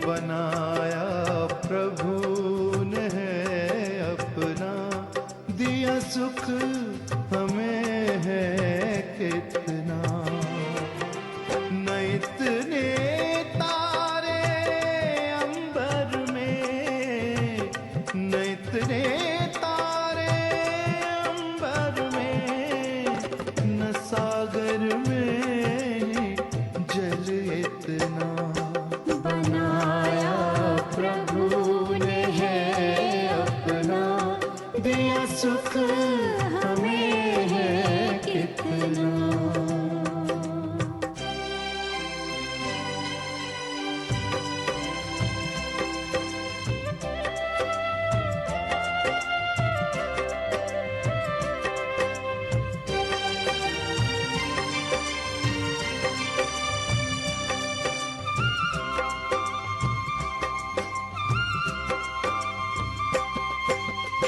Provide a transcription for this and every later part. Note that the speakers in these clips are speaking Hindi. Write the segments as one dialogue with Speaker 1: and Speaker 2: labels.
Speaker 1: बनाया प्रभु ने है अपना, दिया सुख हमें है कितना। न इतने तारे अंबर में, न इतने तारे अंबर में, न सागर में जल इतना।
Speaker 2: बनाया प्रभु ने है अपना, दिया सुख हमें है कितना।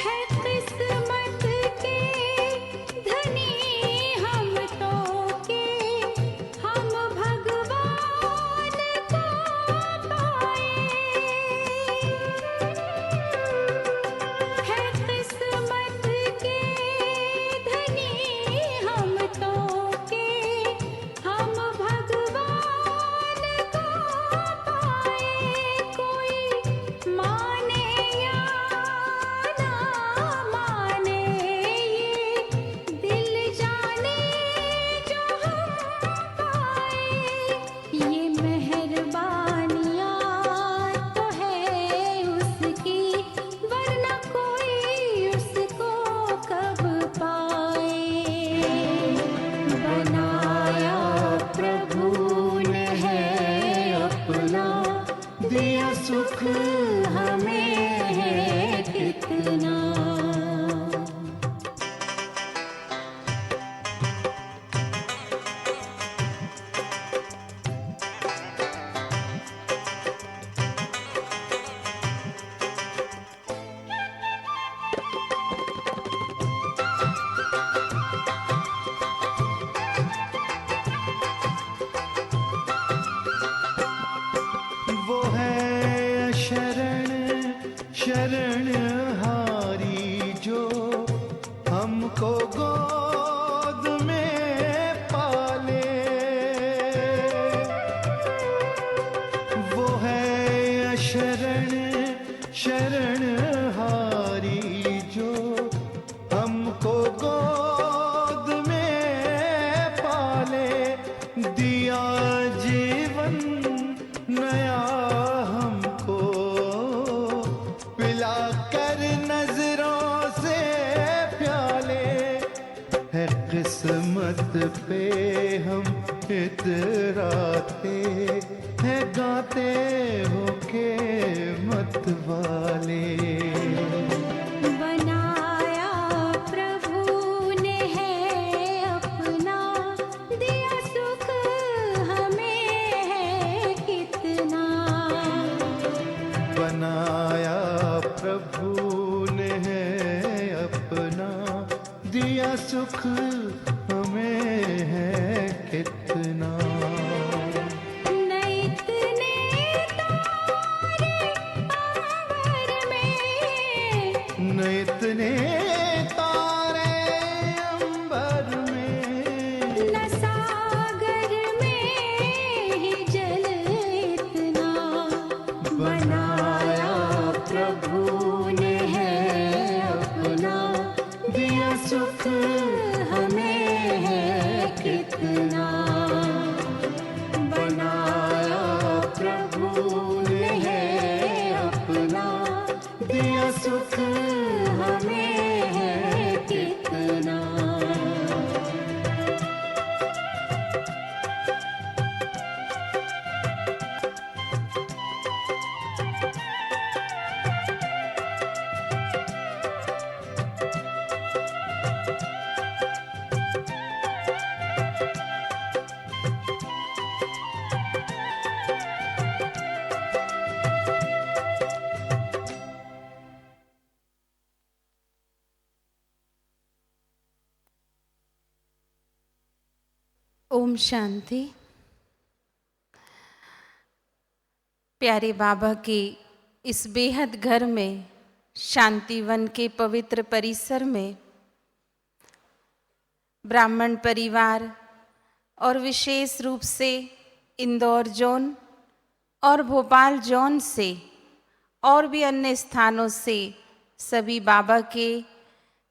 Speaker 2: है किस्मत के धनी हम तो के, हम भगवान को पाए। है किस्मत के धनी हम तो के, हम भगवान को पाए। कोई माने या ना माने, ये दिल जाने जो हम पाए। ये मेहरबानियाँ तो है उसकी, वरना कोई उसको कब पाए। बनाया प्रभु ने है अपना, दिया सुख हमें है कितना।
Speaker 1: वो है शरण शरणहारी जो हमको गोद में पाले। वो है शरण शरणहारी जो हमको गोद में पाले। दिया जीवन नया हमको, पिला कर नजरों से प्याले। है किस्मत पे हम इतराते, है गाते हो के मत वाले।
Speaker 2: बनाया प्रभु ने है अपना, दिया सुख हमें है कितना।
Speaker 1: बनाया प्रभु ने है अपना, दिया सुख हमें है कितना।
Speaker 2: न इतने तारे अंबर में,
Speaker 1: न इतने तारे अंबर में,
Speaker 2: न सागर में ही जल इतना। बनाया प्रभु ने है अपना, दिया सुख हमें है कितना। बनाया प्रभु ने है अपना, दिया सुख हमें है कितना।
Speaker 3: ओम शांति। प्यारे बाबा के इस बेहद घर में, शांतिवन के पवित्र परिसर में ब्राह्मण परिवार और विशेष रूप से इंदौर जोन और भोपाल जोन से और भी अन्य स्थानों से सभी बाबा के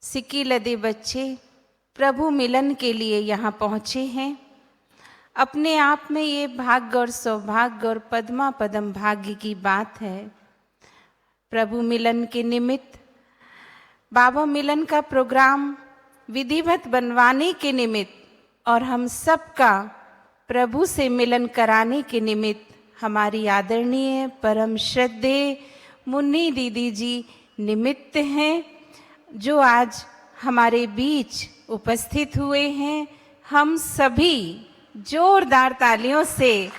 Speaker 3: सिक्की लदे बच्चे प्रभु मिलन के लिए यहाँ पहुँचे हैं। अपने आप में ये भाग्य और सौभाग्य और पद्मा पदम भाग्य की बात है। प्रभु मिलन के निमित्त बाबा मिलन का प्रोग्राम विधिवत बनवाने के निमित्त और हम सबका प्रभु से मिलन कराने के निमित्त हमारी आदरणीय परम श्रद्धेय मुन्नी दीदी जी निमित्त हैं, जो आज हमारे बीच उपस्थित हुए हैं। हम सभी जोरदार तालियों से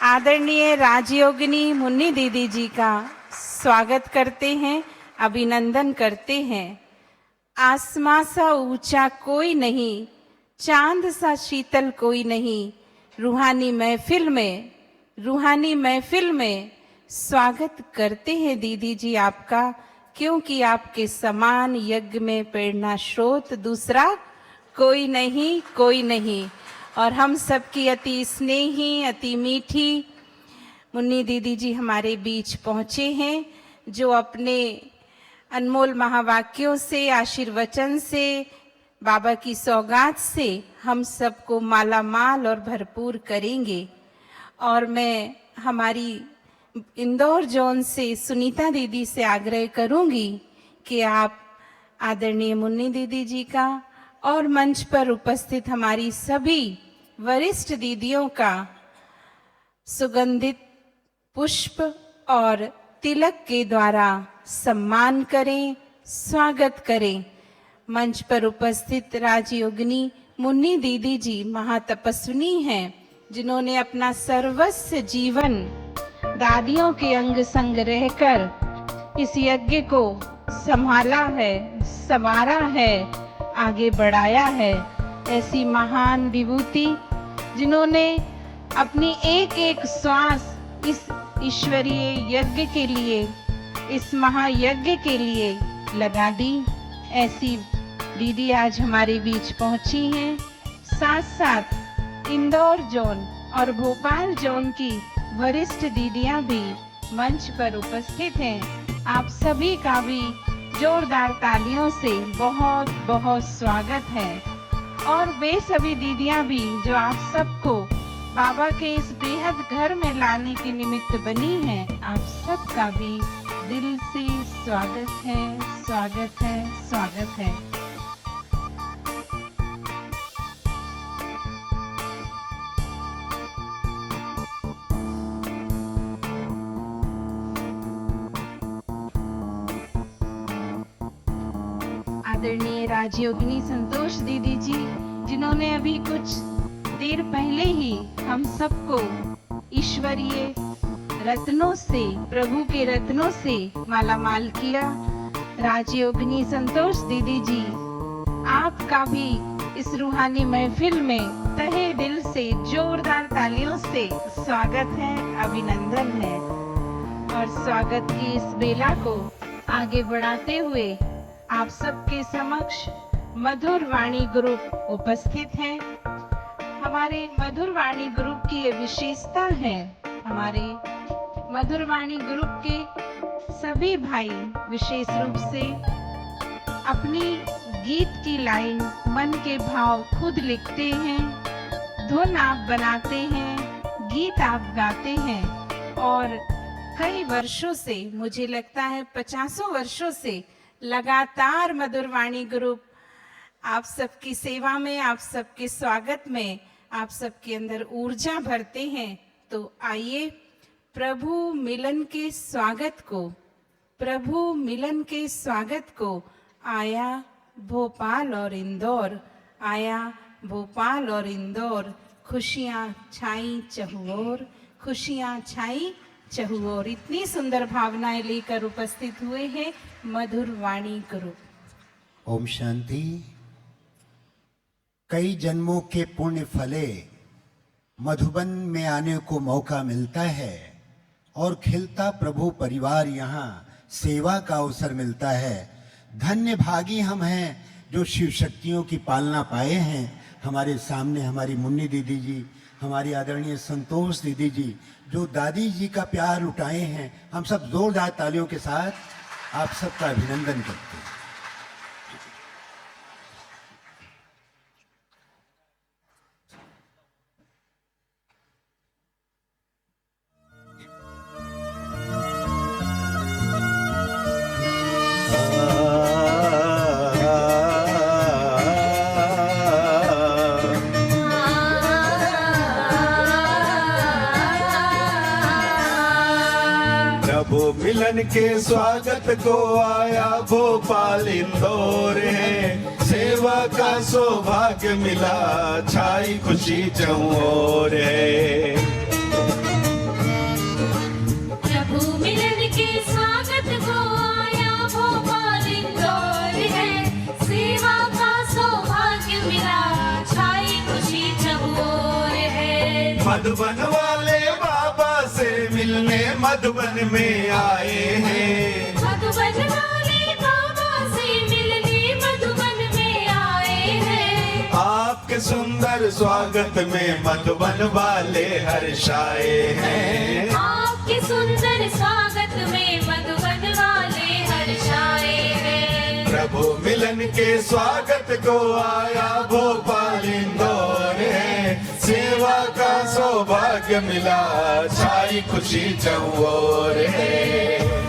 Speaker 3: आदरणीय राजयोगिनी मुन्नी दीदी जी का स्वागत करते हैं, अभिनंदन करते हैं। आसमां सा ऊंचा कोई नहीं, चांद सा शीतल कोई नहीं, रूहानी महफिल में स्वागत करते हैं दीदी जी आपका, क्योंकि आपके समान यज्ञ में प्रेरणा स्रोत दूसरा कोई नहीं। और हम सबकी अति स्नेही, अति मीठी मुन्नी दीदी जी हमारे बीच पहुँचे हैं, जो अपने अनमोल महावाक्यों से, आशीर्वचन से, बाबा की सौगात से हम सबको मालामाल और भरपूर करेंगे। और मैं हमारी इंदौर जोन से सुनीता दीदी से आग्रह करूंगी कि आप आदरणीय मुन्नी दीदी जी का और मंच पर उपस्थित हमारी सभी वरिष्ठ दीदियों का सुगंधित पुष्प और तिलक के द्वारा सम्मान करें, स्वागत करें। मंच पर उपस्थित राजयोगिनी मुन्नी दीदी जी महातपस्विनी हैं, जिन्होंने अपना सर्वस्व जीवन दादियों के अंग संग रहकर इस यज्ञ को संभाला है, संवारा है, आगे बढ़ाया है। ऐसी महान विभूति जिन्होंने अपनी एक एक श्वास इस ईश्वरीय यज्ञ के लिए, इस महायज्ञ के लिए लगा दी, ऐसी दीदी आज हमारे बीच पहुंची हैं। साथ साथ इंदौर जोन और भोपाल जोन की वरिष्ठ दीदियां भी मंच पर उपस्थित हैं। आप सभी का भी जोरदार तालियों से बहुत बहुत स्वागत है। और वे सभी दीदियां भी जो आप सबको बाबा के इस बेहद घर में लाने के निमित्त बनी हैं, आप सबका भी दिल से स्वागत है, स्वागत है, स्वागत है। आदरणीय राजयोगिनी संतोष दीदी जी, जिन्होंने अभी कुछ देर पहले ही हम सबको ईश्वरीय रत्नों से, प्रभु के रत्नों से मालामाल किया। राजयोगिनी संतोष दीदी जी, आपका भी इस रूहानी महफिल में तहे दिल से जोरदार तालियों से स्वागत है, अभिनंदन है। और स्वागत की इस बेला को आगे बढ़ाते हुए आप सबके समक्ष मधुर वाणी ग्रुप उपस्थित हैं। हमारे मधुर वाणी ग्रुप की ये विशेषता है, हमारे मधुर वाणी ग्रुप के सभी भाई विशेष रूप से अपनी गीत की लाइन, मन के भाव खुद लिखते हैं, धुन आप बनाते हैं, गीत आप गाते हैं। और कई वर्षों से, मुझे लगता है 50 वर्षों से लगातार मधुर वाणी ग्रुप आप सबकी सेवा में, आप सबके स्वागत में, आप सबके अंदर ऊर्जा भरते हैं। तो आइए प्रभु मिलन के स्वागत को आया भोपाल और इंदौर, आया भोपाल और इंदौर, खुशियाँ छाई चहुओर, खुशियाँ छाई चहुओर। इतनी सुंदर भावनाएं लेकर उपस्थित हुए हैं मधुर वाणी ग्रुप।
Speaker 4: ओम शांति। कई जन्मों के पुण्य फले मधुबन में आने को मौका मिलता है। और खिलता प्रभु परिवार यहाँ सेवा का अवसर मिलता है। धन्य भागी हम हैं जो शिव शक्तियों की पालना पाए हैं। हमारे सामने हमारी मुन्नी दीदी जी, हमारी आदरणीय संतोष दीदी जी जो दादी जी का प्यार लुटाए हैं। हम सब जोरदार तालियों के साथ आप सबका अभिनंदन करते हैं।
Speaker 1: प्रभु मिलन के स्वागत को आया भोपाल इंदौर है। सेवा का सौभाग्य मिला, छाई खुशी चौर है।
Speaker 2: प्रभु मिलन के स्वागत को आया भोपाल इंदौर है। सेवा का सौभाग्य मिला, छाई खुशी चहुओर है।
Speaker 1: मधुबन वाले बाबा से मिलने मधुबन में आए हैं।
Speaker 2: मधुबन वाले बाबा से मिलने मधुबन में आए हैं।
Speaker 1: आपके सुंदर स्वागत में मधुबन वाले हर्षाए हैं।
Speaker 2: आपके सुंदर स्वागत में मधुबन वाले हर्षाए हैं।
Speaker 1: प्रभु मिलन के स्वागत को आया भोपाल इंदौर है। सेवा का सौभाग्य मिला, छाई खुशी चौर है।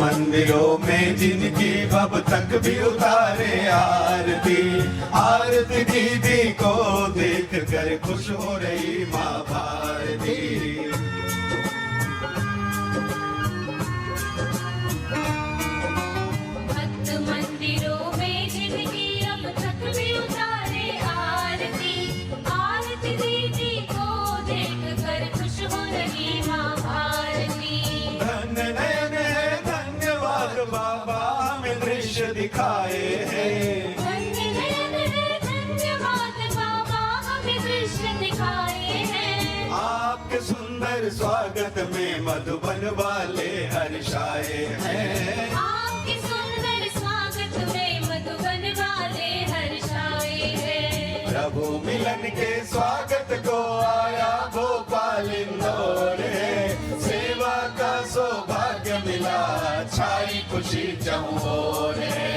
Speaker 1: मंदिरों में जिनकी अब तक भी उतारे आरती। आरती दीदी को देख कर खुश हो रही माँ भारती।
Speaker 2: भक्त मंदिरों में जिनकी अब तक भी उतारे आरती। आरती दीदी को देख कर खुश हो रही माँ भारती।
Speaker 1: धन्य नयन है, धन्यवाद बाबा हमें दृश्य दिखाए हैं।
Speaker 2: धन्य नयन है, धन्यवाद बाबा हमें दृश्य दिखाए हैं।
Speaker 1: आपके सुंदर स्वागत में मधुबन वाले हर्षाए हैं।
Speaker 2: आपके सुंदर स्वागत में मधुबन वाले हर्षाए हैं।
Speaker 1: प्रभु मिलन के स्वागत को आया भोपाल इंदौर है। सेवा का सौभाग्य मिला, छाई खुशी चौर है।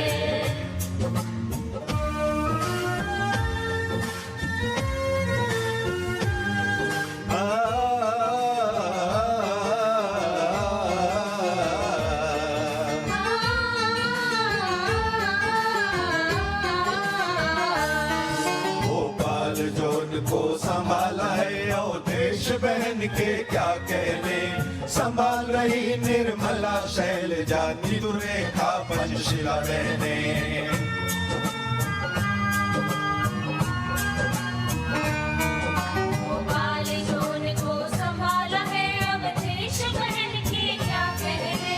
Speaker 1: भोपाल जोन को संभाला है और देश बहन के क्या कहने। संभाल रही निर्मला शैलजा, नीतू रेखा पंचशिला बहने।
Speaker 2: भोपाल जोन को संभाला है अब देश बहन के क्या कहने।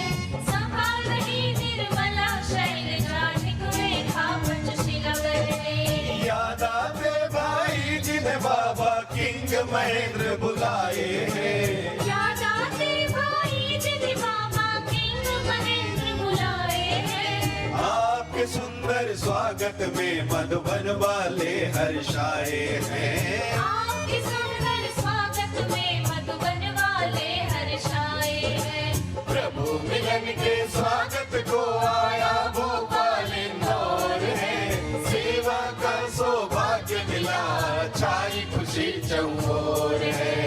Speaker 2: संभाल रही निर्मला शैलजा, नीतू रेखा पंचशिला बहने।
Speaker 1: याद आते भाई जिन्हें बाबा किंग महेंद्र बुलाए हैं।
Speaker 2: याद आते भाई जिन्हें बाबा किंग महेंद्र बुलाए हैं।
Speaker 1: आपके सुंदर स्वागत में मधुबन वाले हर्षाए हैं।
Speaker 2: आपके सुंदर स्वागत में मधुबन वाले हर्षाए हैं।
Speaker 1: प्रभु मिलन के स्वागत को आया भोपाल इंदौर है। सेवा का सौभाग्य मिला, छाई खुशी चौर है।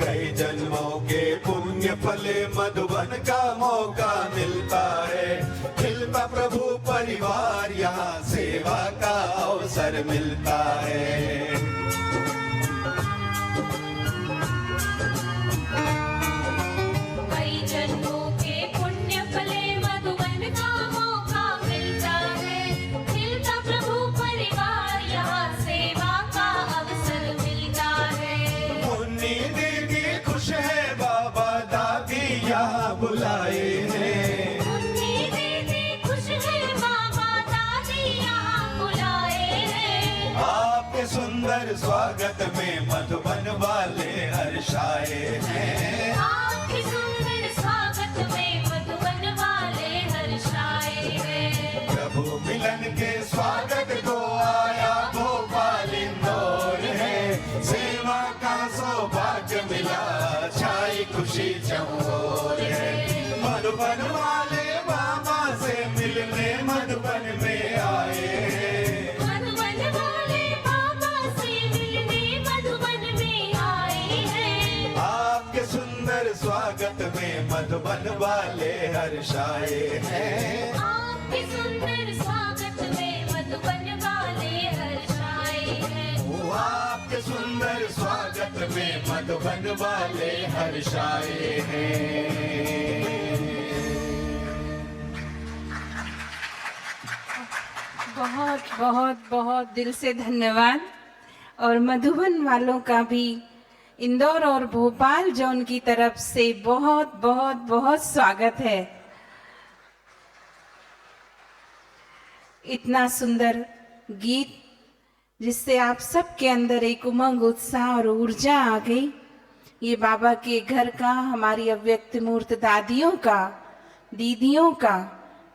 Speaker 1: कई जन्मों के पुण्य फले मधुबन का मौका मिलता है। खिलता प्रभु परिवार यहाँ सेवा का अवसर मिलता है। स्वागत में मधुबन वाले हर्षाए हैं।
Speaker 2: आपके सुंदर स्वागत में मधुबन वाले हर्षाए हैं।
Speaker 1: प्रभु मिलन के स्वागत को आया भोपाल इंदौर है। सेवा का सौभाग्य मिला, छाई खुशी चौर है। मधुबन वाले बाबा से मिलने मधुबन में आए हैं।
Speaker 2: मधुबन वाले बाबा से मिलने मधुबन में आए हैं।
Speaker 1: आपके सुंदर स्वागत में मधुबन वाले हर्षाए हैं।
Speaker 2: आपके सुंदर स्वागत में मधुबन वाले हर्षाए हैं।
Speaker 1: वो आपके सुंदर स्वागत में मधुबन वाले हर्षाए हैं।
Speaker 3: बहुत बहुत बहुत दिल से धन्यवाद। और मधुबन वालों का भी इंदौर और भोपाल जोन की तरफ से बहुत बहुत बहुत स्वागत है। इतना सुंदर गीत जिससे आप सबके अंदर एक उमंग, उत्साह और ऊर्जा आ गई। ये बाबा के घर का, हमारी अव्यक्त मूर्त दादियों का, दीदियों का,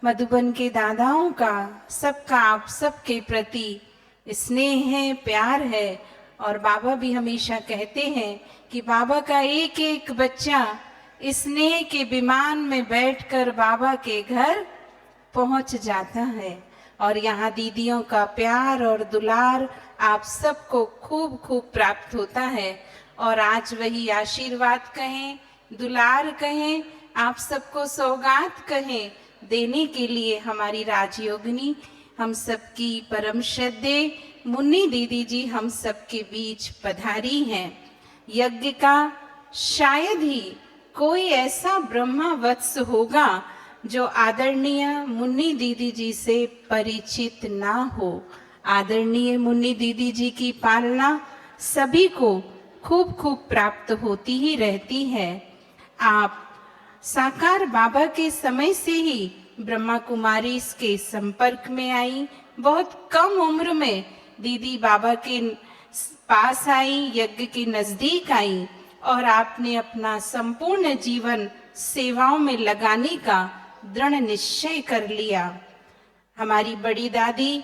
Speaker 3: मधुबन के दादाओं का, सबका आप सबके प्रति स्नेह है, प्यार है। और बाबा भी हमेशा कहते हैं कि बाबा का एक एक बच्चा स्नेह के विमान में बैठकर बाबा के घर पहुंच जाता है। और यहाँ दीदियों का प्यार और दुलार आप सबको खूब खूब प्राप्त होता है। और आज वही आशीर्वाद कहें, दुलार कहें, आप सबको सौगात कहें देने के लिए हमारी राजयोगिनी, हम सबकी परम श्रद्धेय मुन्नी दीदी जी हम सबके बीच पधारी हैं। यज्ञ का शायद ही कोई ऐसा ब्रह्मा वत्स होगा जो आदरणीय मुन्नी दीदी जी से परिचित ना हो। आदरणीय मुन्नी दीदी जी की पालना सभी को खूब खूब प्राप्त होती ही रहती है। आप साकार बाबा के समय से ही ब्रह्मा कुमारी के संपर्क में आई। बहुत कम उम्र में दीदी बाबा के पास आई, यज्ञ के नजदीक आई और आपने अपना संपूर्ण जीवन सेवाओं में लगाने का दृढ़ निश्चय कर लिया। हमारी बड़ी दादी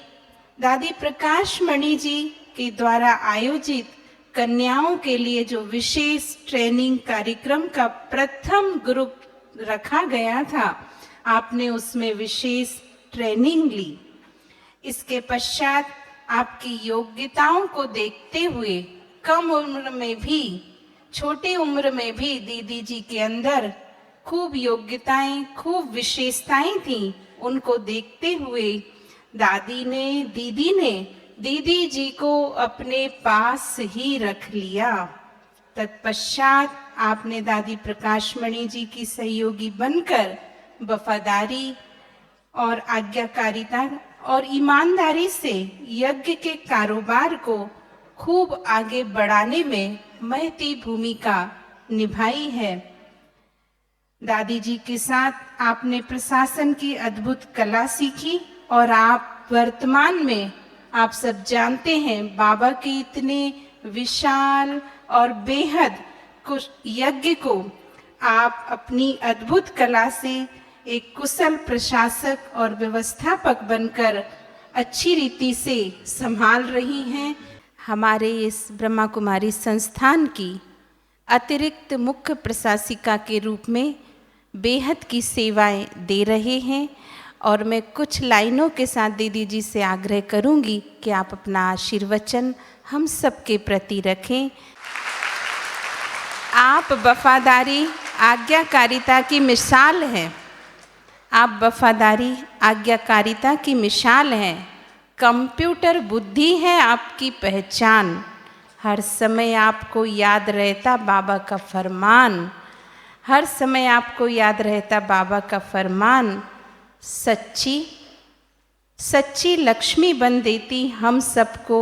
Speaker 3: प्रकाश मणि जी के द्वारा आयोजित कन्याओं के लिए जो विशेष ट्रेनिंग कार्यक्रम का प्रथम ग्रुप रखा गया था, आपने उसमें विशेष ट्रेनिंग ली। इसके पश्चात आपकी योग्यताओं को देखते हुए कम उम्र में भी, छोटी उम्र में भी दीदी जी के अंदर खूब योग्यताएं, खूब विशेषताएं थीं। उनको देखते हुए दीदी ने दीदी जी को अपने पास ही रख लिया। तत्पश्चात आपने दादी प्रकाशमणि जी की सहयोगी बनकर वफादारी और आज्ञाकारिता और ईमानदारी से यज्ञ के कारोबार को खूब आगे बढ़ाने में महती भूमिका निभाई है। दादी जी के साथ आपने प्रशासन की अद्भुत कला सीखी और आप वर्तमान में, आप सब जानते हैं, बाबा के इतने विशाल और बेहद कुछ यज्ञ को आप अपनी अद्भुत कला से एक कुशल प्रशासक और व्यवस्थापक बनकर अच्छी रीति से संभाल रही हैं। हमारे इस ब्रह्मा कुमारी संस्थान की अतिरिक्त मुख्य प्रशासिका के रूप में बेहद की सेवाएं दे रहे हैं। और मैं कुछ लाइनों के साथ दीदी जी से आग्रह करूंगी कि आप अपना आशीर्वचन हम सबके प्रति रखें। आप वफादारी, आज्ञाकारिता की मिसाल हैं। आप वफादारी, आज्ञाकारिता की मिसाल हैं। कंप्यूटर बुद्धि है आपकी पहचान। हर समय आपको याद रहता बाबा का फरमान, हर समय आपको याद रहता बाबा का फरमान। सच्ची लक्ष्मी बन देती हम सबको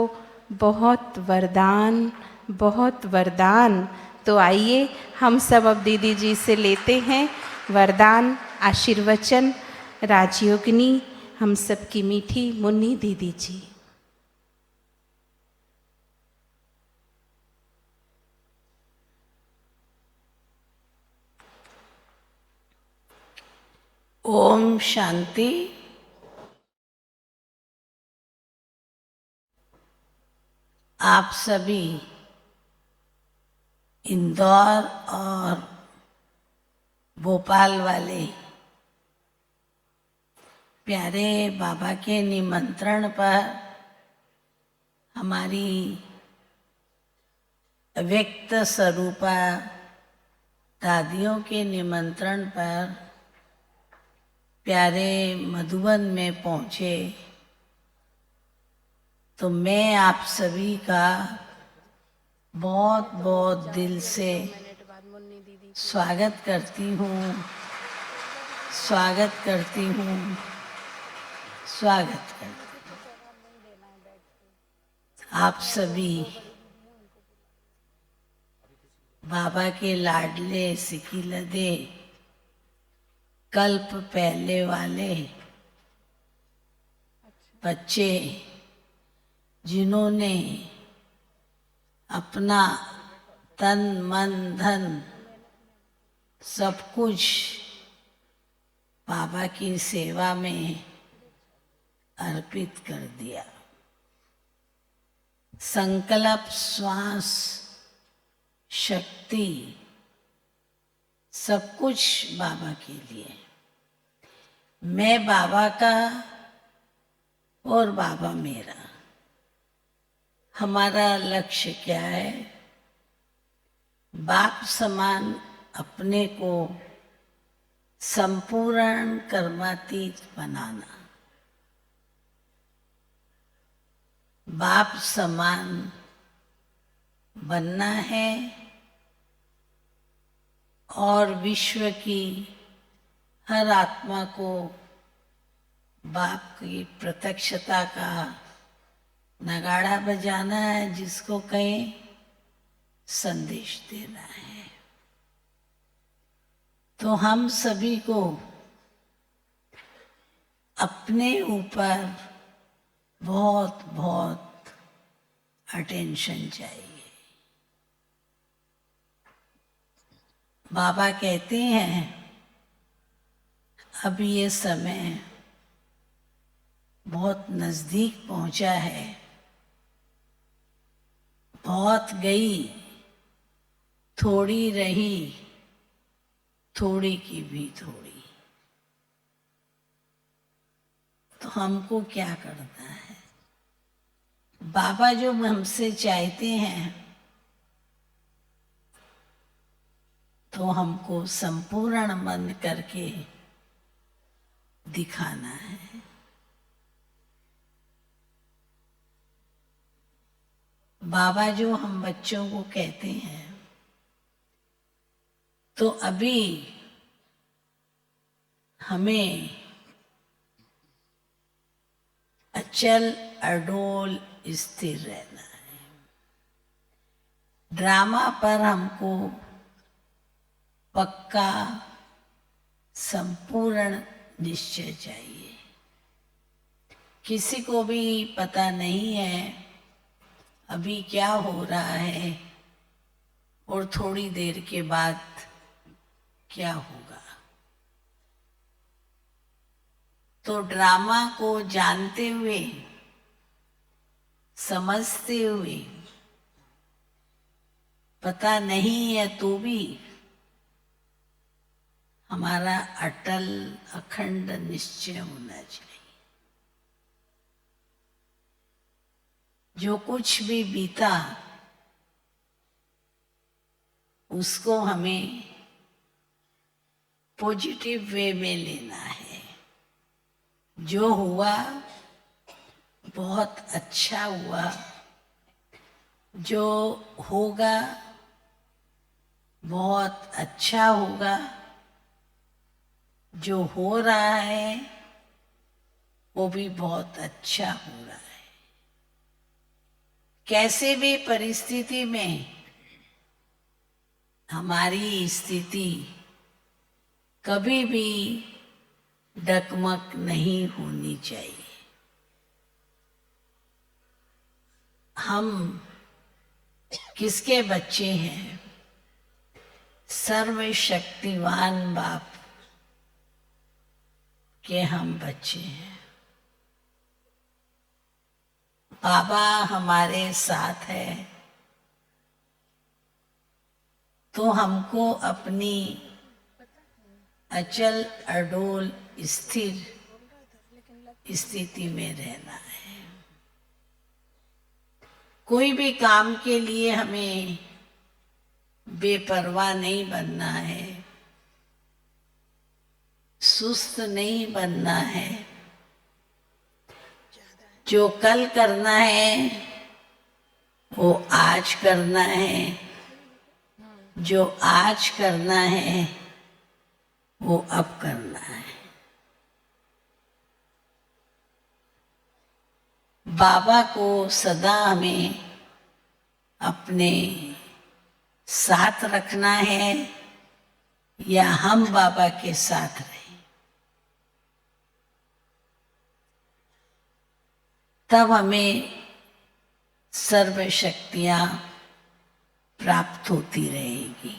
Speaker 3: बहुत वरदान, बहुत वरदान। तो आइए हम सब अब दीदी जी से लेते हैं वरदान, आशीर्वचन। राजयोगिनी हम सब की मीठी मुन्नी दीदी जी।
Speaker 5: ओम शांति। आप सभी इंदौर और भोपाल वाले प्यारे बाबा के निमंत्रण पर हमारी व्यक्त स्वरूपा दादियों के निमंत्रण पर प्यारे मधुबन में पहुँचे, तो मैं आप सभी का बहुत बहुत दिल से स्वागत करती हूँ, स्वागत करती हूँ, स्वागत करती हूँ। आप सभी बाबा के लाडले सिकिलदे कल्प पहले वाले बच्चे, जिन्होंने अपना तन मन धन सब कुछ बाबा की सेवा में अर्पित कर दिया। संकल्प, श्वास, शक्ति सब कुछ बाबा के लिए। मैं बाबा का और बाबा मेरा। हमारा लक्ष्य क्या है? बाप समान अपने को संपूर्ण कर्मातीत बनाना। बाप समान बनना है और विश्व की हर आत्मा को बाप की प्रत्यक्षता का नगाड़ा बजाना है, जिसको कहें संदेश देना है। तो हम सभी को अपने ऊपर बहुत बहुत अटेंशन चाहिए। बाबा कहते हैं अब ये समय बहुत नजदीक पहुंचा है, बहुत गई, थोड़ी रही, थोड़ी की भी थोड़ी। तो हमको क्या करना है? बाबा जो हमसे चाहते हैं तो हमको संपूर्ण मन करके दिखाना है। बाबा जो हम बच्चों को कहते हैं, तो अभी हमें अचल अडोल स्थिर रहना है। ड्रामा पर हमको पक्का संपूर्ण निश्चय चाहिए। किसी को भी पता नहीं है अभी क्या हो रहा है और थोड़ी देर के बाद क्या होगा। तो ड्रामा को जानते हुए, समझते हुए, पता नहीं है तो भी हमारा अटल अखंड निश्चय होना चाहिए। जो कुछ भी बीता उसको हमें पॉजिटिव वे में लेना है। जो हुआ बहुत अच्छा हुआ, जो होगा बहुत अच्छा होगा, जो हो रहा है वो भी बहुत अच्छा हो रहा है। कैसे भी परिस्थिति में हमारी स्थिति कभी भी डगमग नहीं होनी चाहिए। हम किसके बच्चे हैं? सर्वशक्तिवान बाप कि हम बच्चे हैं। बाबा हमारे साथ है तो हमको अपनी अचल अडोल स्थिर स्थिति में रहना है। कोई भी काम के लिए हमें बेपरवाह नहीं बनना है, सुस्त नहीं बनना है। जो कल करना है वो आज करना है, जो आज करना है वो अब करना है। बाबा को सदा हमें अपने साथ रखना है या हम बाबा के साथ रहें, तब हमें सर्व शक्तियां प्राप्त होती रहेगी।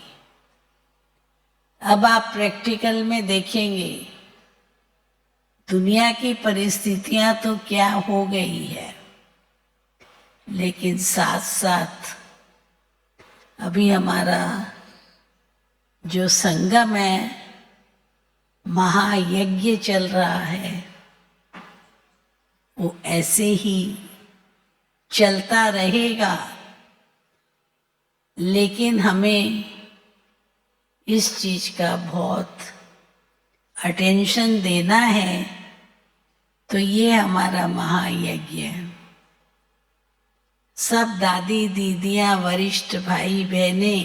Speaker 5: अब आप प्रैक्टिकल में देखेंगे दुनिया की परिस्थितियां तो क्या हो गई है, लेकिन साथ साथ अभी हमारा जो संगम है, महायज्ञ चल रहा है, वो ऐसे ही चलता रहेगा। लेकिन हमें इस चीज का बहुत अटेंशन देना है। तो ये हमारा महायज्ञ है। सब दादी दीदियां, वरिष्ठ भाई बहने,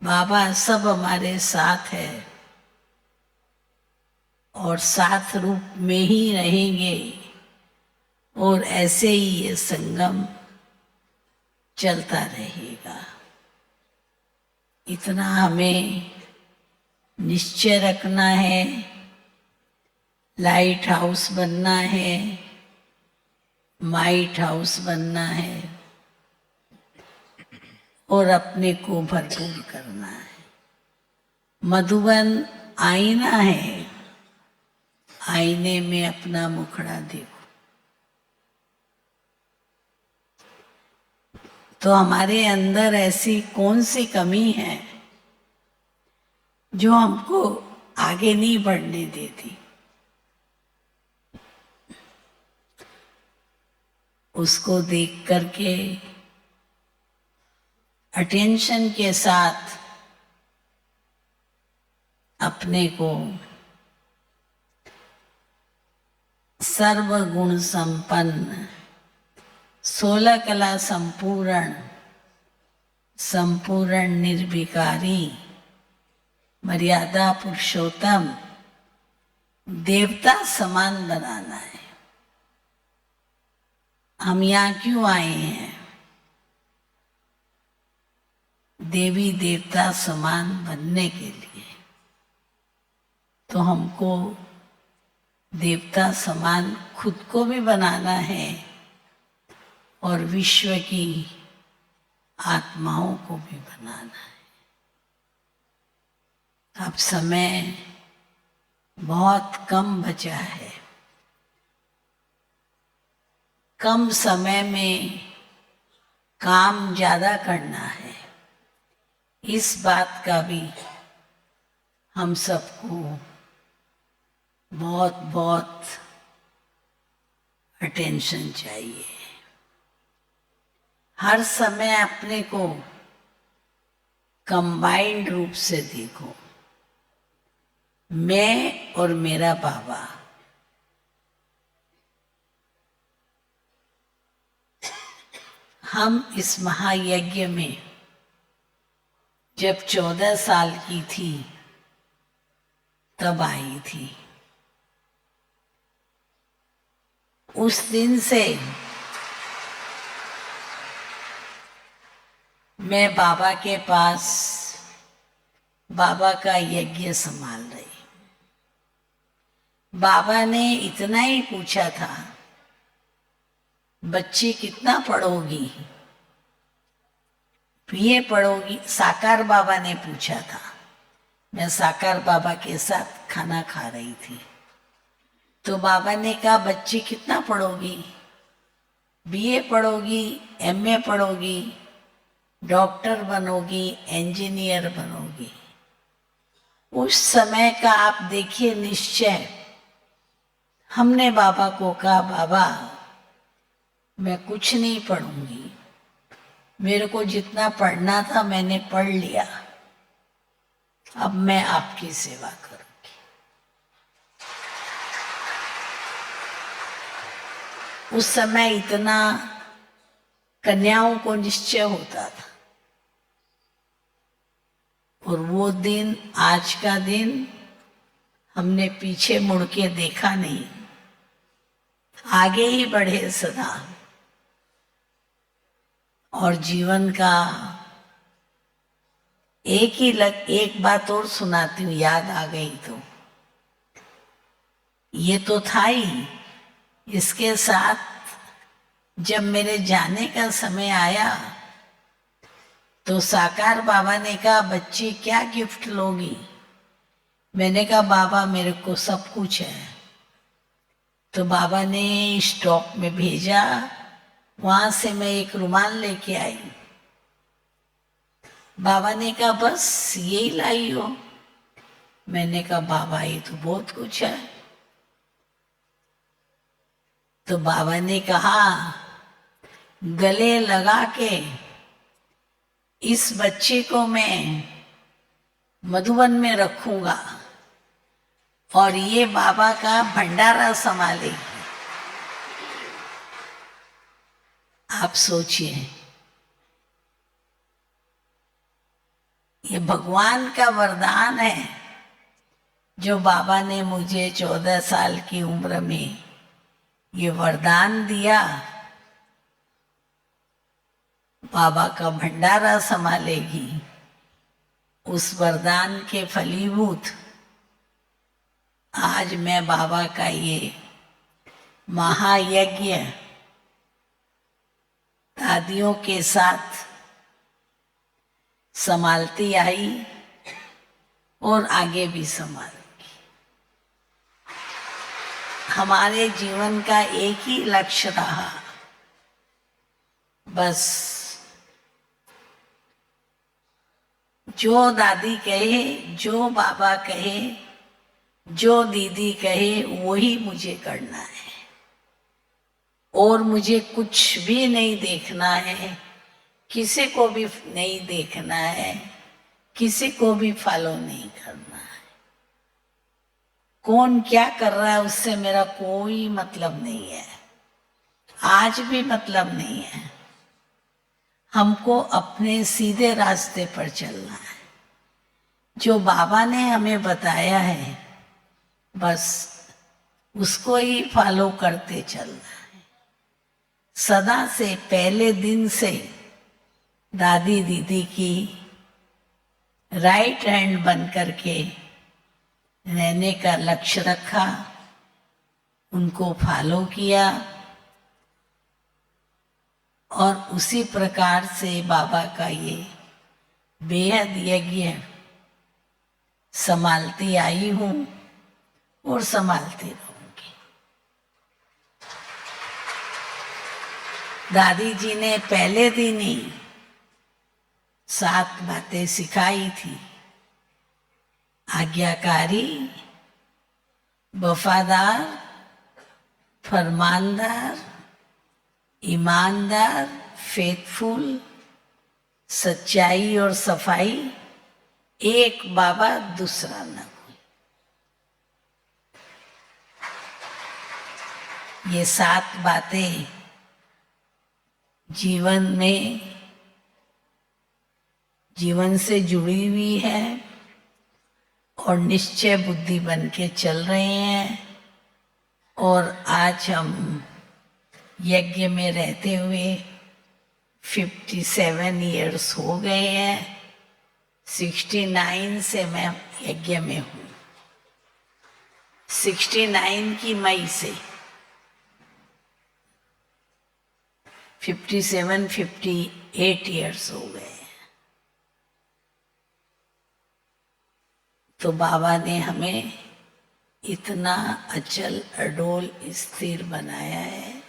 Speaker 5: बाबा सब हमारे साथ है और साथ रूप में ही रहेंगे और ऐसे ही ये संगम चलता रहेगा। इतना हमें निश्चय रखना है। लाइट हाउस बनना है, माइट हाउस बनना है और अपने को भरपूर करना है। मधुबन आईना है, आईने में अपना मुखड़ा देखो। तो हमारे अंदर ऐसी कौन सी कमी है जो हमको आगे नहीं बढ़ने देती? उसको देख करके अटेंशन के साथ अपने को सर्वगुण संपन्न, 16 कला संपूर्ण, संपूर्ण निर्विकारी, मर्यादा पुरुषोत्तम, देवता समान बनाना है। हम यहाँ क्यों आए हैं? देवी देवता समान बनने के लिए। तो हमको देवता समान खुद को भी बनाना है और विश्व की आत्माओं को भी बनाना है। अब समय बहुत कम बचा है। कम समय में काम ज्यादा करना है। इस बात का भी हम सबको बहुत बहुत अटेंशन चाहिए। हर समय अपने को कंबाइंड रूप से देखो, मैं और मेरा बाबा। हम इस महायज्ञ में जब 14 साल की थी तब आई थी। उस दिन से मैं बाबा के पास बाबा का यज्ञ संभाल रही। बाबा ने इतना ही पूछा था, बच्ची कितना पढ़ोगी? बीए पढ़ोगी? साकार बाबा ने पूछा था। मैं साकार बाबा के साथ खाना खा रही थी। तो बाबा ने कहा बच्ची कितना पढ़ोगी, बीए पढ़ोगी, एमए पढ़ोगी, डॉक्टर बनोगी, इंजीनियर बनोगी। उस समय का आप देखिए निश्चय। हमने बाबा को कहा बाबा मैं कुछ नहीं पढ़ूंगी, मेरे को जितना पढ़ना था मैंने पढ़ लिया, अब मैं आपकी सेवा करूंगी। उस समय इतना कन्याओं को निश्चय होता था। और वो दिन, आज का दिन हमने पीछे मुड़ के देखा नहीं, आगे ही बढ़े सदा। और जीवन का एक बात और सुनाती हूँ, याद आ गई तो। ये तो था ही, इसके साथ जब मेरे जाने का समय आया तो साकार बाबा ने कहा बच्ची क्या गिफ्ट लोगी। मैंने कहा बाबा मेरे को सब कुछ है। तो बाबा ने स्टॉक में भेजा, वहां से मैं एक रुमाल लेके आई। बाबा ने कहा बस यही लाई हो। मैंने कहा बाबा ये तो बहुत कुछ है। तो बाबा ने कहा गले लगा के इस बच्चे को मैं मधुबन में रखूंगा और ये बाबा का भंडारा संभालेगी। आप सोचिए, ये भगवान का वरदान है जो बाबा ने मुझे 14 साल की उम्र में ये वरदान दिया। बाबा का भंडारा संभालेगी। उस वरदान के फलीभूत आज मैं बाबा का ये महायज्ञ दादियों के साथ संभालती आई और आगे भी संभालूंगी। हमारे जीवन का एक ही लक्ष्य रहा, बस जो दादी कहे, जो बाबा कहे, जो दीदी कहे वही मुझे करना है। और मुझे कुछ भी नहीं देखना है, किसी को भी नहीं देखना है, किसी को भी फॉलो नहीं करना है। कौन क्या कर रहा है उससे मेरा कोई मतलब नहीं है, आज भी मतलब नहीं है। हमको अपने सीधे रास्ते पर चलना है। जो बाबा ने हमें बताया है बस उसको ही फॉलो करते चलना है। सदा से, पहले दिन से दादी दीदी की राइट हैंड बन करके रहने का लक्ष्य रखा, उनको फॉलो किया और उसी प्रकार से बाबा का ये बेहद यज्ञ संभालती आई हूं और संभालती रहूंगी। दादी जी ने पहले दिन ही 7 बातें सिखाई थी। आज्ञाकारी, वफादार, फरमानदार, ईमानदार, फेथफुल, सच्चाई और सफाई, एक बाबा दूसरा न कोई। ये 7 बातें जीवन में, जीवन से जुड़ी हुई है और निश्चय बुद्धि बन के चल रहे हैं। और आज हम यज्ञ में रहते हुए 57 इयर्स हो गए हैं। 69 से मैं यज्ञ में हूँ। 69 की मई से 58 इयर्स हो गए। तो बाबा ने हमें इतना अचल अडोल स्थिर बनाया है।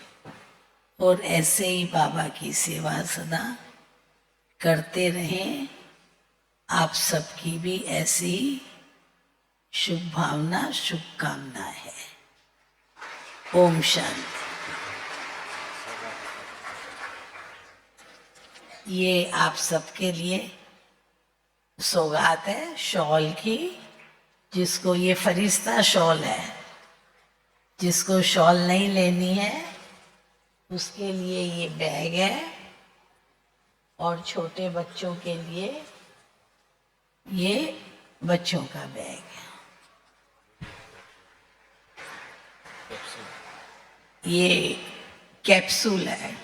Speaker 5: और ऐसे ही बाबा की सेवा सदा करते रहें। आप सबकी भी ऐसी शुभ भावना, शुभकामना है। ओम शांति। ये आप सबके लिए सौगात है शॉल की। जिसको ये फरिश्ता शॉल है, जिसको शॉल नहीं लेनी है उसके लिए ये बैग है। और छोटे बच्चों के लिए ये बच्चों का बैग है। ये कैप्सूल है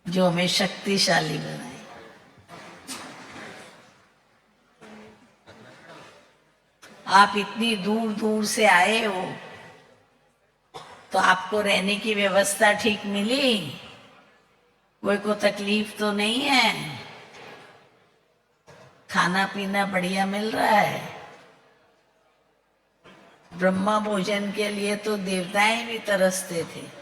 Speaker 5: जो हमें शक्तिशाली बनाए। आप इतनी दूर दूर से आए हो तो आपको रहने की व्यवस्था ठीक मिली? कोई को तकलीफ तो नहीं है? खाना पीना बढ़िया मिल रहा है? ब्रह्मा भोजन के लिए तो देवताएं भी तरसते थे।